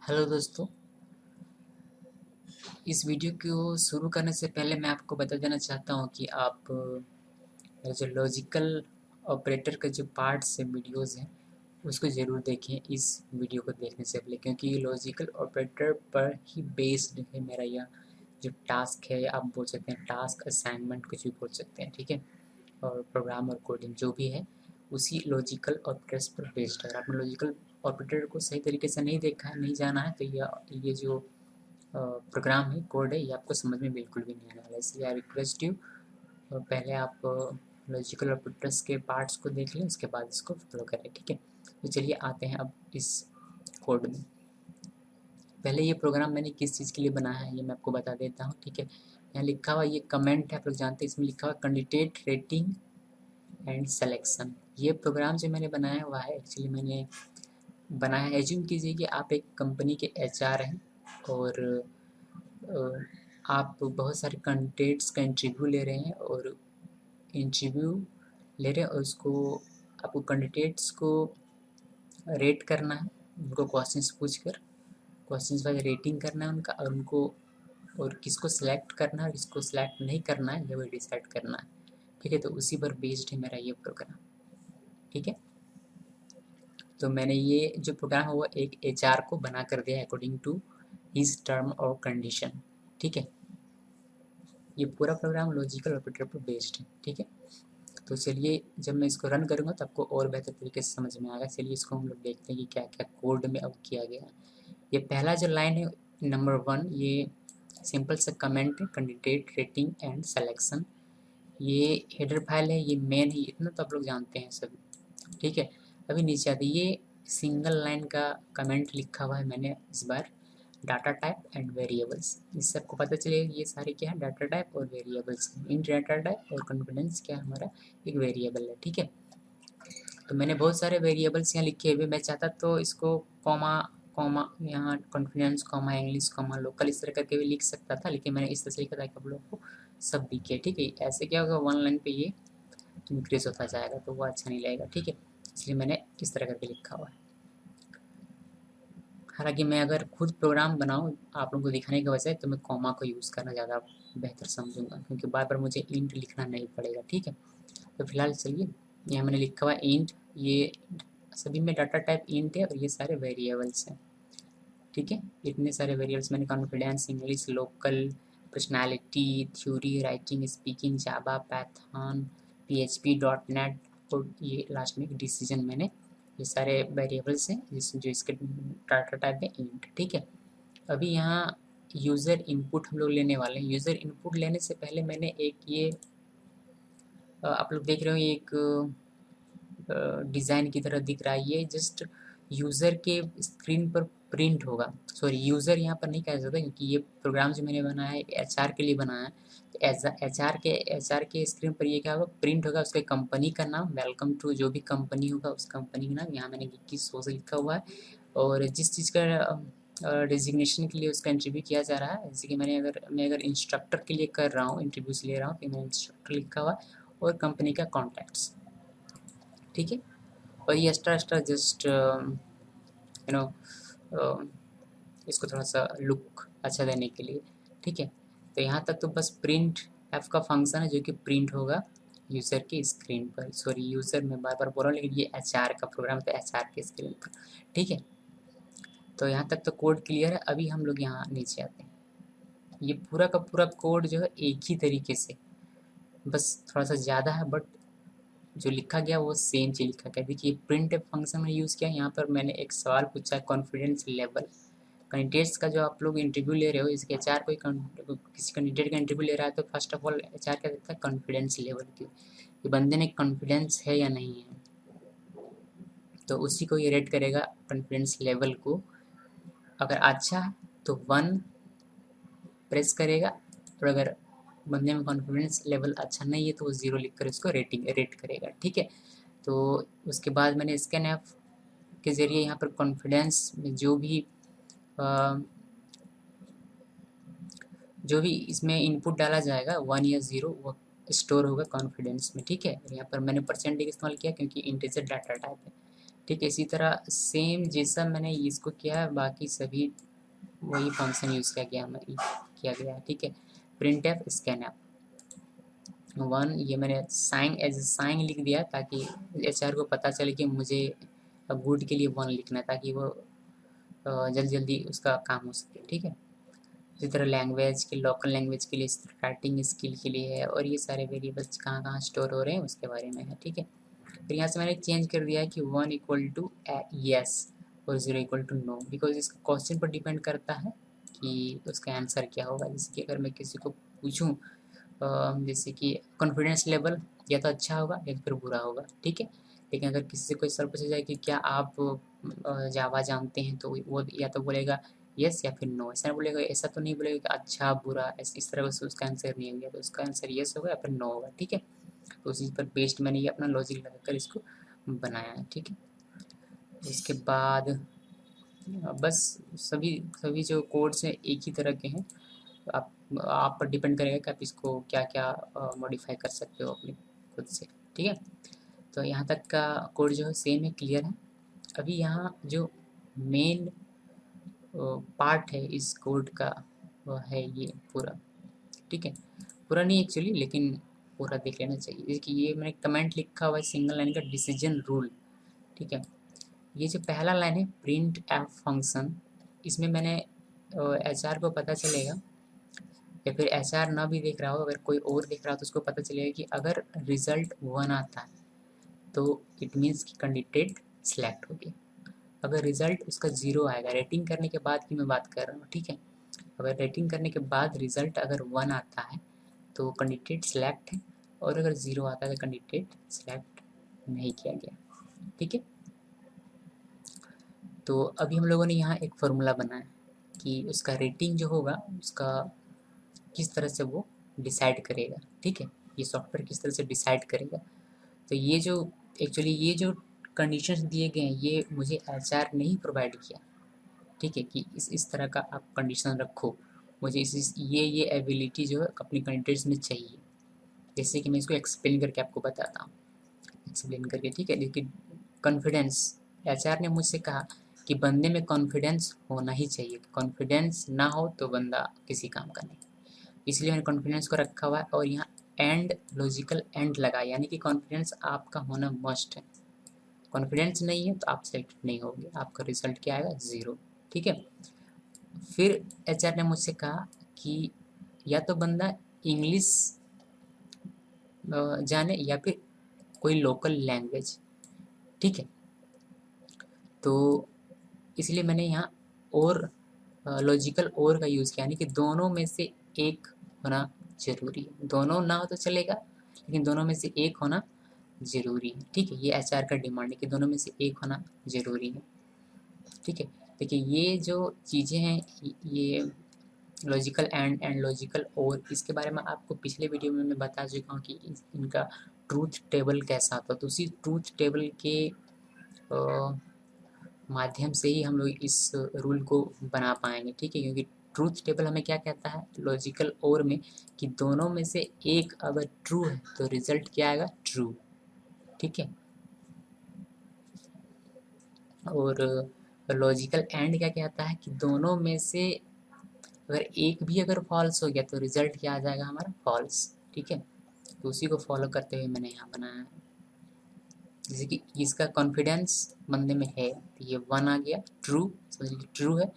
Hello दोस्तों। इस video को शुरू करने से पहले मैं आपको बता देना चाहता हूँ कि आप मेरे जो लॉजिकल ऑपरेटर का जो पार्ट्स है वीडियोस हैं उसको ज़रूर देखें इस वीडियो को देखने से पहले, क्योंकि ये लॉजिकल ऑपरेटर पर ही बेस्ड है मेरा यह जो टास्क है, आप बोल सकते हैं टास्क असाइनमेंट कुछ भी बोल सकते हैं, ठीक है। और प्रोग्राम और कोडिंग जो भी है उसी लॉजिकल ऑपरेटर्स पर बेस्ड है। अगर आपने लॉजिकल ऑपरेटर को सही तरीके से नहीं देखा है, नहीं जाना है, तो ये जो प्रोग्राम है, कोड है, ये आपको समझ में बिल्कुल भी नहीं आने वाला है। इसलिए आई रिक्वेस्ट यू पहले आप लॉजिकल ऑपरेटर्स के पार्ट्स को देख लें, उसके बाद इसको फॉलो करें, ठीक है। तो चलिए आते हैं अब इस कोड में। पहले ये प्रोग्राम मैंने किस चीज़ के लिए बनाया है ये मैं आपको बता देता हूँ, ठीक है। यहाँ लिखा हुआ ये कमेंट है, आप लोग जानते हैं, इसमें लिखा हुआ कैंडिडेट रेटिंग एंड सेलेक्शन। ये प्रोग्राम जो मैंने बनाया हुआ है, एक्चुअली मैंने बनाया है, एज्यूम कीजिए कि आप एक कंपनी के एचआर हैं और आप बहुत सारे कैंडिडेट्स का इंटरव्यू ले रहे हैं और इंटरव्यू ले रहे हैं और उसको आपको कैंडिडेट्स को रेट करना है, उनको क्वेश्चंस पूछ कर क्वेश्चंस वाइज रेटिंग करना है उनका, और उनको और किसको सिलेक्ट करना है और किसको सिलेक्ट नहीं करना है ये वो डिसाइड करना है, ठीक है। तो उसी पर बेस्ड है मेरा ये प्रोग्राम, ठीक है। तो मैंने ये जो प्रोग्राम है वो एक एचआर को बना कर दिया है अकॉर्डिंग टू हिज टर्म और कंडीशन, ठीक है। ये पूरा प्रोग्राम लॉजिकल ऑपरेटर पर बेस्ड है, ठीक है। तो चलिए जब मैं इसको रन करूँगा तो आपको और बेहतर तरीके से समझ में आएगा। चलिए इसको हम लोग देखते हैं कि क्या क्या कोड में अब किया गया है। ये पहला जो लाइन है नंबर 1, ये सिंपल सा कमेंट है, कैंडिडेट रेटिंग एंड सिलेक्शन। ये हेडर फाइल है, ये मेन है, इतना तो आप लोग जानते हैं सभी, ठीक है। अभी नीचे आते ये सिंगल लाइन का कमेंट लिखा हुआ है मैंने इस बार, डाटा टाइप एंड वेरिएबल्स। इससे आपको पता चलेगा ये सारे क्या है, डाटा टाइप और वेरिएबल्स। इन डाटा टाइप और कॉन्फिडेंस क्या हमारा एक वेरिएबल है, ठीक है। तो मैंने बहुत सारे वेरिएबल्स यहाँ लिखे हुए, मैं चाहता तो इसको कॉमा कॉमा यहाँ confidence comma English comma local इस तरह करके भी लिख सकता था, लेकिन मैंने इस तरह से लिखा था कि आप लोगों को सब दिखे, ठीक है। ऐसे क्या होगा, वन लाइन पे ये इंक्रीज होता जाएगा तो वो अच्छा नहीं लगेगा, ठीक है। इसलिए मैंने इस तरह करके लिखा हुआ है। हालांकि मैं अगर खुद प्रोग्राम बनाऊँ आप लोगों को दिखाने की वजह तो मैं कॉमा को यूज़ करना ज़्यादा बेहतर समझूंगा, क्योंकि बार बार मुझे इंट लिखना नहीं पड़ेगा, ठीक है। तो फिलहाल चलिए यहाँ मैंने लिखा हुआ इंट, ये सभी में डाटा टाइप इंट है और ये सारे वेरिएबल्स हैं, ठीक है। इतने सारे वेरिएबल्स मैंने confidence, English, local, personality, theory, writing, speaking, Java, Python, PHP, dot net और ये लास्ट में डिसीजन, मैंने ये सारे वेरिएबल्स हैं जो इसके डाटा टाइप है इंट, ठीक है। अभी यहाँ यूज़र इनपुट हम लोग लेने वाले हैं। यूज़र इनपुट लेने से पहले मैंने एक ये आप लोग देख रहे हो, ये एक डिज़ाइन की तरह दिख रहा है, ये जस्ट यूज़र के स्क्रीन पर प्रिंट होगा। सॉरी, यूज़र यहाँ पर नहीं कह सकता क्योंकि ये प्रोग्राम जो मैंने बनाया है एचआर के लिए बनाया है। तो एचआर के स्क्रीन पर ये क्या होगा, प्रिंट होगा उसके कंपनी का नाम, वेलकम टू जो भी कंपनी होगा उस कंपनी का नाम। यहाँ मैंने 2100 से लिखा हुआ है और जिस चीज़ का डिजिग्नेशन के लिए उसका इंटरव्यू किया जा रहा है, जैसे कि मैं अगर इंस्ट्रक्टर के लिए कर रहा हूँ, इंटरव्यूज ले रहा हूँ, तो मैंने इंस्ट्रक्टर लिखा हुआ है और कंपनी का कॉन्टैक्ट्स, ठीक है। और ये एक्स्ट्रा एक्स्ट्रा जस्ट नो इसको थोड़ा सा लुक अच्छा देने के लिए, ठीक है। तो यहाँ तक तो बस प्रिंट एफ का फंक्शन है जो कि प्रिंट होगा यूज़र की स्क्रीन पर। सॉरी, यूज़र मैं बार बार बोल रहा हूँ लेकिन ये एचआर का प्रोग्राम तो एचआर की स्क्रीन पर, ठीक है। तो यहाँ तक तो कोड क्लियर है। अभी हम लोग यहाँ नीचे आते हैं। ये पूरा का पूरा कोड जो है एक ही तरीके से, बस थोड़ा सा ज़्यादा है, बट जो लिखा गया वो सेम चीज़ लिखा गया। देखिए प्रिंट फंक्शन में यूज़ किया, यहाँ पर मैंने एक सवाल पूछा है कॉन्फिडेंस लेवल। कैंडिडेट्स का जो आप लोग इंटरव्यू ले रहे हो, इसके एचआर कोई किसी कैंडिडेट का इंटरव्यू ले रहा है तो फर्स्ट ऑफ ऑल एचआर क्या देखता है, कॉन्फिडेंस लेवल की, ये बंदे में कॉन्फिडेंस है या नहीं है, तो उसी को ये रेट करेगा कॉन्फिडेंस लेवल को। अगर अच्छा है तो 1 प्रेस करेगा और अगर बंदे में कॉन्फिडेंस लेवल अच्छा नहीं है तो वो 0 लिख कर उसको रेट करेगा, ठीक है। तो उसके बाद मैंने स्कैन ऐप के ज़रिए यहाँ पर कॉन्फिडेंस में जो भी इसमें इनपुट डाला जाएगा 1 या 0 वो स्टोर होगा कॉन्फिडेंस में, ठीक है। यहाँ पर मैंने परसेंटेज इस्तेमाल किया क्योंकि इंटीजर डाटा टाइप है। ठीक है। इसी तरह सेम जैसा मैंने इसको किया है, बाकी सभी वही फंक्शन यूज़ किया गया है। ठीक है। प्रिंट एफ स्कैन एफ 1, ये मैंने साइन एज साइन लिख दिया ताकि एचआर को पता चले कि मुझे गुड के लिए 1 लिखना है, ताकि वो जल्दी जल्दी उसका काम हो सके। ठीक है। इसी तरह लैंग्वेज के, लोकल लैंग्वेज के लिए, राइटिंग स्किल के लिए है, और ये सारे वेरिएबल्स कहाँ कहाँ स्टोर हो रहे हैं उसके बारे में है। ठीक है। फिर यहाँ से मैंने चेंज कर दिया है कि 1 इक्वल टू येस और 0 इक्वल टू नो, बिकॉज इसका क्वेश्चन पर डिपेंड करता है कि उसका आंसर क्या होगा। जैसे कि अगर मैं किसी को पूछूं जैसे कि कॉन्फिडेंस लेवल या तो अच्छा होगा या फिर बुरा होगा। ठीक है। लेकिन अगर किसी से कोई सवाल पूछा जाए कि क्या आप जावा जानते हैं, तो वो या तो बोलेगा यस या फिर नो। ऐसा बोलेगा, ऐसा तो नहीं बोलेगा कि अच्छा बुरा, इस तरह से उसका आंसर नहीं होगा, तो उसका आंसर यस होगा या फिर नो होगा। ठीक है। तो उसी पर बेस्ड मैंने ये अपना लॉजिक लगाकर इसको बनाया है। ठीक है। उसके बाद बस सभी सभी जो कोड्स हैं एक ही तरह के हैं। आप पर डिपेंड करेगा कि आप इसको क्या क्या मॉडिफाई कर सकते हो अपने खुद से। ठीक है। तो यहाँ तक का कोड जो है सेम है, क्लियर है। अभी यहाँ जो मेन पार्ट है इस कोड का वो है ये पूरा। ठीक है। पूरा नहीं एक्चुअली, लेकिन पूरा देख लेना चाहिए। जैसे कि ये मैंने कमेंट लिखा हुआ है सिंगल लाइन का, डिसीजन रूल। ठीक है। ये जो पहला लाइन है प्रिंट एफ फंक्शन, इसमें मैंने एचआर को पता चलेगा, या फिर एचआर ना भी देख रहा हो, अगर कोई और देख रहा हो तो उसको पता चलेगा कि अगर रिजल्ट 1 आता है तो इट मीन्स कि कैंडिडेट सिलेक्ट हो गया। अगर रिजल्ट उसका 0 आएगा, रेटिंग करने के बाद की मैं बात कर रहा हूँ। ठीक है। अगर रेटिंग करने के बाद रिजल्ट अगर 1 आता है तो कैंडिडेट सिलेक्ट है, और अगर 0 आता है तो कैंडिडेट सिलेक्ट नहीं किया गया। ठीक है। तो अभी हम लोगों ने यहाँ एक फार्मूला बनाया कि उसका रेटिंग जो होगा उसका किस तरह से वो डिसाइड करेगा। ठीक है। ये सॉफ्टवेयर किस तरह से डिसाइड करेगा। तो ये जो एक्चुअली ये जो कंडीशंस दिए गए हैं ये मुझे एचआर ने ही प्रोवाइड किया। ठीक है। कि इस तरह का आप कंडीशन रखो, मुझे ये एबिलिटी जो है अपनी कैंडिडेट्स में चाहिए। जैसे कि मैं इसको एक्सप्लेन करके आपको बताता हूँ, एक्सप्लेन करके। ठीक है। लेकिन कॉन्फिडेंस, एचआर ने मुझसे कहा कि बंदे में कॉन्फिडेंस होना ही चाहिए, कॉन्फिडेंस ना हो तो बंदा किसी काम का नहीं। इसलिए मैंने कॉन्फिडेंस को रखा हुआ है, और यहाँ एंड लॉजिकल एंड लगा, यानी कि कॉन्फिडेंस आपका होना मस्ट है। कॉन्फिडेंस नहीं है तो आप सेलेक्ट नहीं होंगे, आपका रिजल्ट क्या आएगा 0। ठीक है। फिर एचआर ने मुझसे कहा कि या तो बंदा इंग्लिश जाने या फिर कोई लोकल लैंग्वेज। ठीक है। तो इसलिए मैंने यहाँ और लॉजिकल और का यूज़ किया, यानी कि दोनों में से एक होना ज़रूरी है। दोनों ना हो तो चलेगा, लेकिन दोनों में से एक होना ज़रूरी है। ठीक है। ये एचआर का डिमांड है कि दोनों में से एक होना ज़रूरी है। ठीक है। देखिए ये जो चीज़ें हैं, ये लॉजिकल एंड लॉजिकल और, इसके बारे में आपको पिछले वीडियो में मैं बता चुका हूँ कि इनका ट्रूथ टेबल कैसा होता है। तो उसी ट्रूथ टेबल के माध्यम से ही हम लोग इस रूल को बना पाएंगे। ठीक है। क्योंकि ट्रूथ टेबल हमें क्या कहता है लॉजिकल और में, कि दोनों में से एक अगर ट्रू है तो रिजल्ट क्या आएगा, ट्रू। ठीक है। और लॉजिकल एंड क्या कहता है कि दोनों में से अगर एक भी अगर फॉल्स हो गया तो रिजल्ट क्या आ जाएगा हमारा, फॉल्स। ठीक है। तो उसी को फॉलो करते हुए मैंने यहाँ बनाया है। जैसे कि इसका कॉन्फिडेंस बंदे में है तो ये 1 आ गया, ट्रू, समझ लीजिए ट्रू है।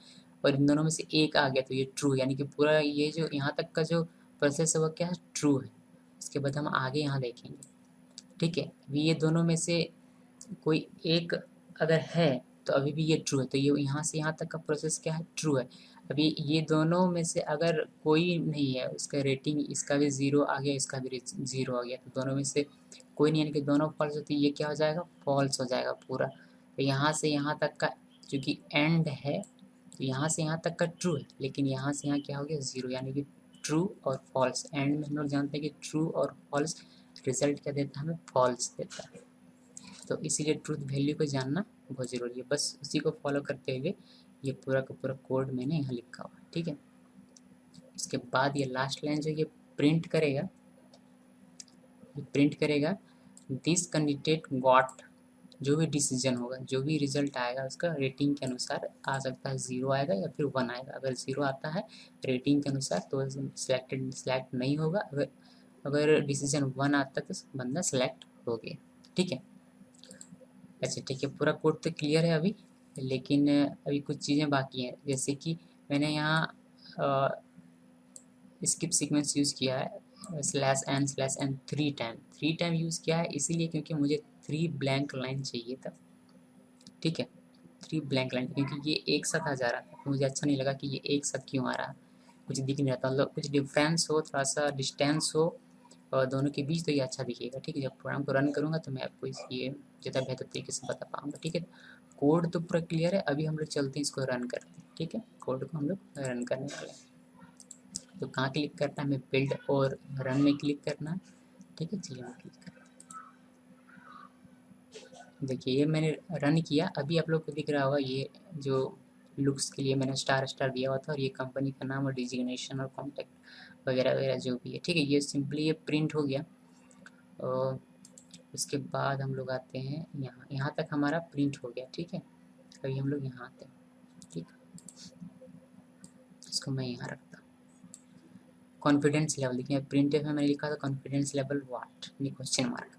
और इन दोनों में से एक आ गया तो ये ट्रू, यानी कि पूरा ये जो यहाँ तक का जो प्रोसेस है वो क्या है, ट्रू है। इसके बाद हम आगे यहाँ देखेंगे। ठीक है। अभी ये दोनों में से कोई एक अगर है तो अभी भी ये ट्रू है, तो ये यहाँ से यहाँ तक का प्रोसेस क्या है, ट्रू है। अभी ये दोनों में से अगर कोई नहीं है, उसका रेटिंग इसका भी 0 आ गया, इसका भी 0 आ गया, तो दोनों में से कोई नहीं, यानी कि दोनों फॉल्स होती है, ये क्या हो जाएगा, फॉल्स हो जाएगा पूरा। तो यहाँ से यहाँ तक का चूँकि एंड है तो यहाँ से यहाँ तक का ट्रू है, लेकिन यहाँ से यहाँ क्या हो गया 0, यानी कि ट्रू और फॉल्स। एंड में हम लोग जानते हैं कि ट्रू और फॉल्स रिजल्ट क्या देता है, हमें फॉल्स देता है। तो इसीलिए ट्रूथ वैल्यू को जानना बहुत ज़रूरी है। बस उसी को फॉलो करते हुए ये पूरा का पूरा कोड मैंने यहाँ लिखा हुआ है। ठीक है। इसके बाद ये लास्ट लाइन जो ये प्रिंट करेगा, दिस कैंडिडेट गॉट जो भी डिसीजन होगा, जो भी रिजल्ट आएगा उसका रेटिंग के अनुसार आ सकता है, 0 आएगा या फिर 1 आएगा। अगर 0 आता है रेटिंग के अनुसार तो सेलेक्ट नहीं होगा। अगर डिसीजन 1 आता है तो बंदा सेलेक्ट हो गया। ठीक है, अच्छा ठीक है, पूरा कोड तो क्लियर है अभी, लेकिन अभी कुछ चीज़ें बाकी हैं। जैसे कि मैंने यहाँ स्किप सीक्वेंस यूज़ किया है, /n/n 3 टाइम यूज़ किया है, इसीलिए क्योंकि मुझे 3 ब्लैंक लाइन चाहिए था। ठीक है, 3 ब्लैंक लाइन, क्योंकि ये एक साथ आ जा रहा था, मुझे अच्छा नहीं लगा कि ये एक साथ क्यों आ रहा है, कुछ दिख नहीं रहा था। मतलब कुछ डिफरेंस हो, थोड़ा सा डिस्टेंस हो और दोनों के बीच, तो ये अच्छा दिखेगा। ठीक है, जब प्रोग्राम को रन करूँगा तो मैं आपको ये ज़्यादा बेहतर तरीके से बता पाऊँगा। ठीक है, कोड तो पूरा क्लियर है, अभी हम लोग चलते हैं इसको रन करते हैं। ठीक है, कोड को हम लोग रन करने वाले हैं। तो कहाँ क्लिक करना है, हमें बिल्ड और रन में क्लिक करना है। ठीक है, चलिए मैं क्लिक करता हूँ। देखिए ये मैंने रन किया, अभी आप लोग को दिख रहा होगा ये जो लुक्स के लिए मैंने स्टार स्टार दिया हुआ था, और ये कंपनी का नाम और डिजिग्नेशन और कॉन्टैक्ट वगैरह वगैरह जो भी है। ठीक है, ये सिंपली ये प्रिंट हो गया। और उसके बाद हम लोग आते हैं यहाँ, यहाँ तक हमारा प्रिंट हो गया। ठीक है, अभी हम लोग यहाँ आते हैं। ठीक, इसको मैं यहाँ रखता हूँ। कॉन्फिडेंस लेवल देखिए, प्रिंट में मैंने लिखा था confidence level what, question mark.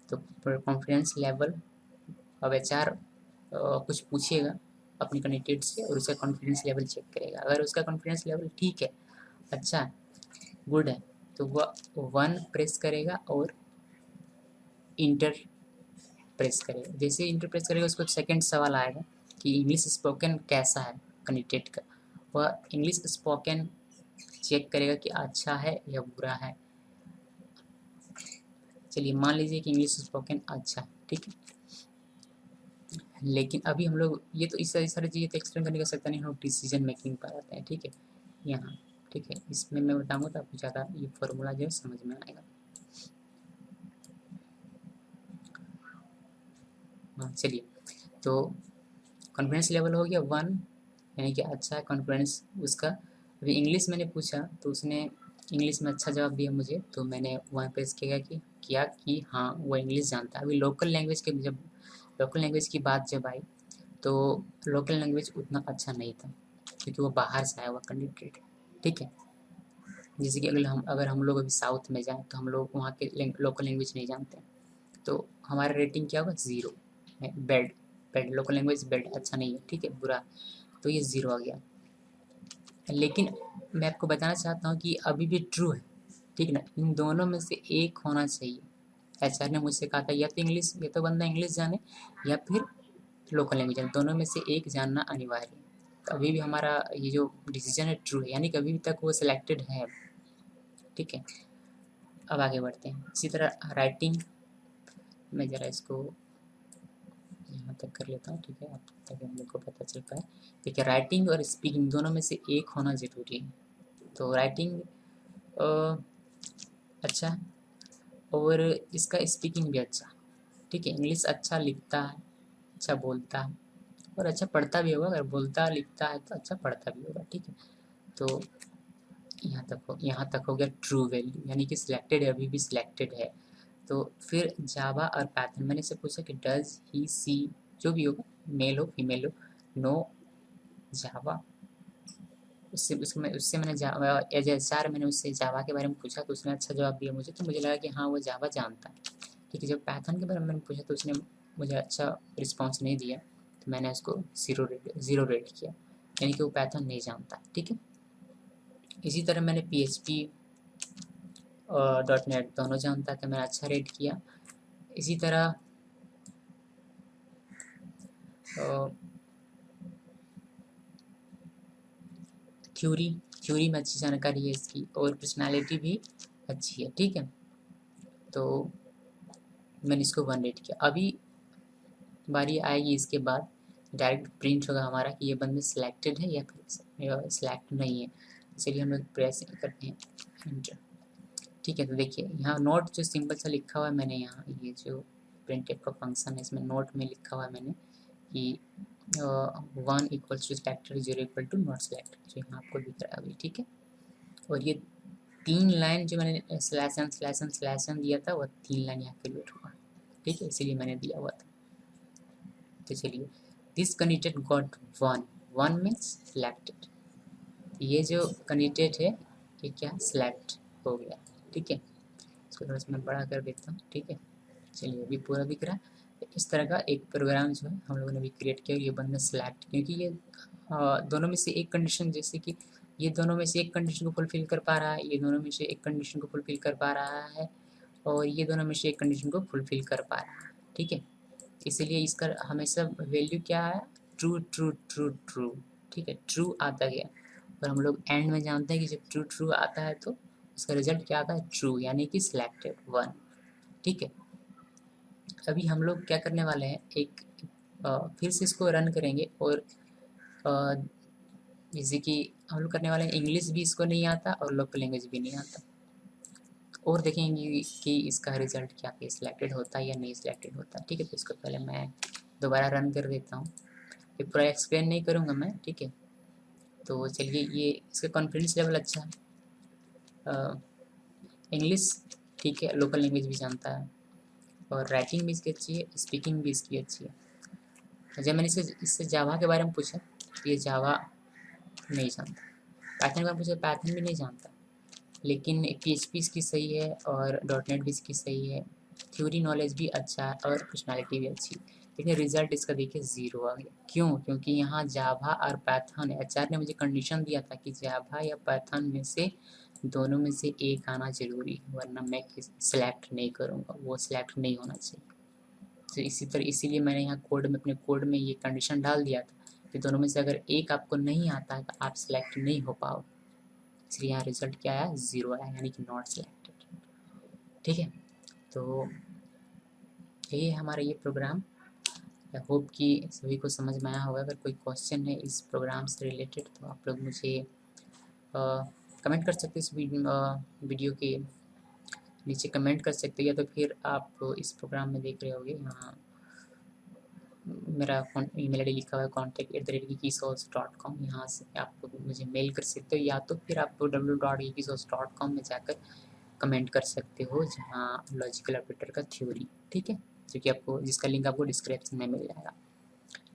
तो कॉन्फिडेंस लेवल, अब HR कुछ पूछिएगा अपनी कैंडिडेट से और उसका कॉन्फिडेंस लेवल चेक करेगा। अगर उसका कॉन्फिडेंस लेवल ठीक है, अच्छा है, गुड है, तो वह 1 प्रेस करेगा और इंटर प्रेस करेगा। जैसे इंटर प्रेस करेगा उसको सेकंड सवाल आएगा कि इंग्लिश स्पोकन कैसा है कैंडिडेट का। वह इंग्लिश स्पोकन चेक करेगा कि अच्छा है या बुरा है। चलिए मान लीजिए कि इंग्लिश स्पोकन अच्छा है। ठीक है, लेकिन अभी हम लोग ये तो इस सारी चीज़ें तो एक्सप्लेन करने का सकता नहीं, हम लोग डिसीजन मेकिंग पर आते हैं। ठीक है, यहाँ ठीक है, इसमें मैं बताऊँगा तो आपको ज़्यादा ये फार्मूला जो है समझ में आएगा। हाँ चलिए, तो कॉन्फिडेंस लेवल हो गया 1, यानी कि अच्छा है कॉन्फिडेंस उसका। अभी इंग्लिश मैंने पूछा तो उसने इंग्लिश में अच्छा जवाब दिया मुझे, तो मैंने वहाँ पे किया कि हाँ वो इंग्लिश जानता है। अभी लोकल लैंग्वेज की बात जब आई तो लोकल लैंग्वेज उतना अच्छा नहीं था, क्योंकि वो बाहर से आया हुआ कैंडिडेट। ठीक है, जैसे कि अगर हम लोग अभी साउथ में जाएँ तो हम लोग वहाँ के लोकल लैंग्वेज नहीं जानते, तो हमारा रेटिंग क्या होगा, 0 है। बेड लोकल लैंग्वेज बेड अच्छा नहीं है। ठीक है, बुरा, तो ये 0 आ गया। लेकिन मैं आपको बताना चाहता हूँ कि अभी भी ट्रू है। ठीक है ना, इन दोनों में से एक होना चाहिए। HR ने मुझसे कहा था या तो बंदा इंग्लिश जाने या फिर लोकल लैंग्वेज जाने, दोनों में से एक जानना अनिवार्य है। तो अभी भी हमारा ये जो डिसीजन है ट्रू है, यानी कि अभी तक वो सिलेक्टेड है। ठीक है, अब आगे बढ़ते हैं। इसी तरह राइटिंग, मैं ज़रा इसको यहाँ तक कर लेता हूँ। ठीक है, ताकि हम लोग को पता चल पाए। देखिए राइटिंग और स्पीकिंग दोनों में से एक होना ज़रूरी है। तो राइटिंग अच्छा है और इसका स्पीकिंग भी अच्छा। ठीक है, इंग्लिश अच्छा लिखता है, अच्छा बोलता है और अच्छा पढ़ता भी होगा। अगर बोलता लिखता है तो अच्छा पढ़ता भी होगा। ठीक है, तो यहाँ तक हो गया ट्रू वैल्यू, यानी कि सिलेक्टेड है, अभी भी सिलेक्टेड है। तो फिर जावा और पाइथन, मैंने से पूछा कि डज ही सी, जो भी होगा, मेल हो फीमेल हो, नो जावा। उससे मैंने एज HR मैंने उससे जावा के बारे में पूछा तो उसने अच्छा जवाब दिया मुझे, तो मुझे लगा कि हाँ वो जावा जानता है। ठीक है, जब पाइथन के बारे में मैंने पूछा तो उसने मुझे अच्छा रिस्पॉन्स नहीं दिया, तो मैंने उसको ज़ीरो रेट किया, यानी कि वो पाइथन नहीं जानता। ठीक है, इसी तरह मैंने PHP और .NET दोनों जानता था, मैंने अच्छा रेट किया। इसी तरह थ्योरी में अच्छी जानकारी है इसकी और पर्सनालिटी भी अच्छी है। ठीक है, तो मैंने इसको 1 रेट किया। अभी बारी आएगी इसके बाद डायरेक्ट प्रिंट होगा हमारा कि ये बंदे सिलेक्टेड है या फिर सिलेक्ट नहीं है। चलिए हम लोग प्रेस करते हैं एंटर। ठीक है, तो देखिए यहाँ नोट जो सिंपल सा लिखा हुआ है, मैंने यहाँ ये जो प्रिंट का फंक्शन है इसमें नोट में लिखा हुआ है मैंने कि 1 equals to selected, 0 equal to not selected, जो यहाँ आपको दिख रहा है अभी। ठीक है, और ये 3 लाइन जो मैंने स्लैश एन दिया था, वह 3 लाइन यहाँ क्रिएट हुआ। ठीक है, इसीलिए मैंने दिया हुआ था। तो चलिए, this candidate got 1, 1 means selected, ये जो कैंडिडेट है ये क्या सिलेक्ट हो गया। ठीक है, इसको थोड़ा सा मैं बड़ा कर देता हूँ। ठीक है, चलिए अभी पूरा दिख रहा है। इस तरह का एक प्रोग्राम जो है हम लोगों ने भी क्रिएट किया, ये बंदा सिलेक्ट, क्योंकि ये दोनों में से एक कंडीशन, जैसे कि ये दोनों में से एक कंडीशन को फुलफिल कर पा रहा है, ये दोनों में से एक कंडीशन को फुलफिल कर पा रहा है, और ये दोनों में से एक कंडीशन को फुलफिल कर पा रहा है। ठीक है, इसीलिए इसका हमेशा वैल्यू क्या है, ट्रू ट्रू ट्रू ट्रू। ठीक है, ट्रू आता गया, और हम लोग एंड में जानते हैं कि जब ट्रू ट्रू आता है तो उसका रिजल्ट क्या आता है, ट्रू, यानी कि सिलेक्टेड 1। ठीक है, अभी हम लोग क्या करने वाले हैं, एक फिर से इसको रन करेंगे, और जैसे कि हम लोग करने वाले हैं, इंग्लिश भी इसको नहीं आता और लोकल लैंग्वेज भी नहीं आता, और देखेंगे कि इसका रिजल्ट क्या है, सिलेक्टेड होता है या नहीं सिलेक्टेड होता। ठीक है, तो इसको पहले मैं दोबारा रन कर देता हूँ, ये पूरा एक्सप्लेन नहीं करूँगा मैं। ठीक है, तो चलिए, ये इसका कॉन्फिडेंस लेवल अच्छा है, इंग्लिश ठीक है, लोकल लैंग्वेज भी जानता है, और राइटिंग भी इसकी अच्छी है, स्पीकिंग भी इसकी अच्छी है। जब मैंने इससे जावा के बारे में पूछा, ये जावा नहीं जानता, पाइथन के बारे में पूछा, पाइथन भी नहीं जानता, लेकिन PHP इसकी सही है, और .NET भी इसकी सही है, थ्योरी नॉलेज भी अच्छा है, और पर्सनालिटी भी अच्छी है। लेकिन रिजल्ट इसका देखिए 0 आ गया। क्यों? क्योंकि यहाँ जावा और पाइथन है, एचआर ने मुझे कंडीशन दिया था कि जावा या पाइथन में से दोनों में से एक आना जरूरी है, वरना मैं सिलेक्ट नहीं करूँगा, वो सिलेक्ट नहीं होना चाहिए। तो इसी तरह, इसीलिए मैंने यहाँ कोड में, अपने कोड में ये कंडीशन डाल दिया था कि दोनों में से अगर एक आपको नहीं आता है तो आप सिलेक्ट नहीं हो पाओगे। इसलिए यहाँ रिजल्ट क्या आया, 0 आया, यानी कि नॉट सिलेक्टेड। ठीक है, तो यही है हमारा ये प्रोग्राम। आई होप कि सभी को समझ में आया होगा। अगर कोई क्वेश्चन है इस प्रोग्राम से रिलेटेड तो आप लोग मुझे कमेंट कर सकते हैं, इस वीडियो के नीचे कमेंट कर सकते हैं, या तो फिर आप इस प्रोग्राम में देख रहे होगे, यहाँ मेरा ईमेल आई डी लिखा हुआ है contact@geekysource.com, यहाँ से आप लोग मुझे मेल कर सकते हो, या तो फिर आप www.geekysource.com में जाकर कमेंट कर सकते हो, जहाँ लॉजिकल ऑपरेटर का थ्योरी। ठीक है, जो कि आपको, जिसका लिंक आपको डिस्क्रिप्शन में मिल जाएगा।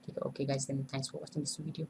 ठीक है, okay guys, then thanks for watching this video.